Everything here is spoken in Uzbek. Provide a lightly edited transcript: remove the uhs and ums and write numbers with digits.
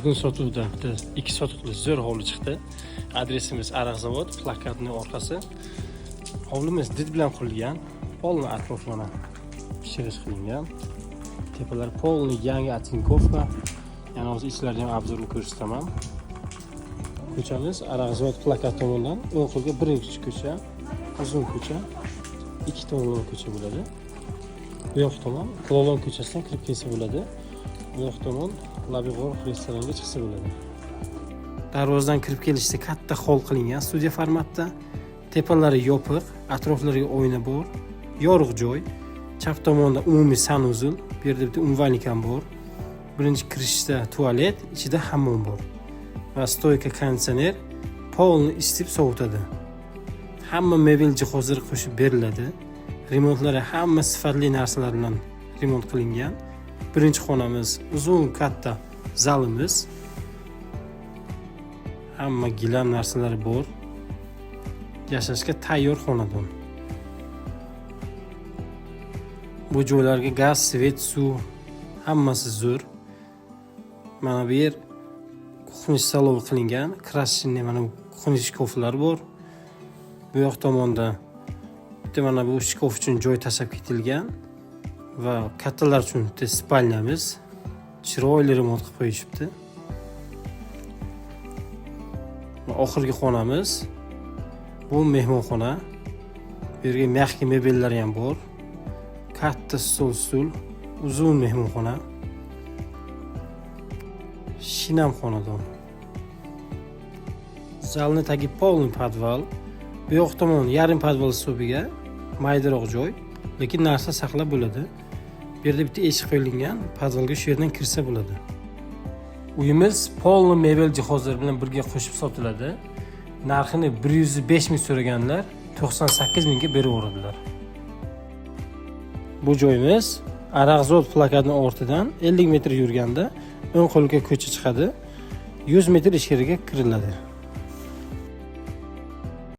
Bugun sotuvda bitta 2 sotuqli zo'r hovli chiqdi. Adresimiz Araqzavod, plakatning orqasi. Hovlimiz did bilan qurilgan. Polni atrofini pishirish qilingan. Tepalar polni yangi atинkovka. Yana hozir ichlariga ham obzorni ko'rsataman. Ko'chamiz Araqzavod plakat tomonidan o'ng qo'lga birinchi ko'cha, uzun ko'cha, ikki tomonli ko'cha bo'ladi. Bu yoq tomon Qulolon ko'chasidan kirib kelsa bo'ladi. Bu yoq tomon Labig'or restoranga chiqsa bo'ladi. Darvozadan kirib kelishda katta hol qilingan studiya formatda. Tepalari yopiq, atroflariga oyna bor, yorug' joy. Chap tomonda umumiy sanuzul, bu yerda bitta umvalnik ham bor. Birinchi kirishda tualet, ichida hammom bor. Va stoyka konditsioner polni isitib sovutadi. Hamma mebel jihozlari qo'shib beriladi. Remontlari hamma sifatli narsalar bilan remont qilingan. Birinchi xonamiz uzun katta zalimiz. Hamma gilam narsalari bor. Yashashga tayyor xonadon. Bu joylarga gaz, svet, suv hammasi zo'r. Mana bu yer kuxniy salon qilingan, krashinli mana bu kuxniy shkoflar bor. Bu yoq tomonda bitta mana bu shkof uchun joy tashlab ketilgan va kattalar uchun bitta spalnyamiz. Chiroyli remont qilib qo'yishibdi. Va oxirgi xonamiz bu mehmonxona. Bu yerga mexki mebellar ham bor. Katta stol, uzun mehmonxona. Shinam xonadon. Zalni tagi polni podval. Bu yoq tomon yarim podval hisobiga maydaroq joy, lekin narsa saqlab bo'ladi. Bu yerda bitta eshik qo'yilgan, podvalga shu yerdan kirsa bo'ladi. Uyimiz polni mebel jihozlari bilan birga qo'shib sotiladi. Narxini 105 ming so'raganlar 98 mingga beraveradilar. Bu joyimiz Araqzavod plakatining ortidan 50 metr yurganda o'ng qo'lga ko'cha chiqadi. 100 metr ichkariga kiriladi.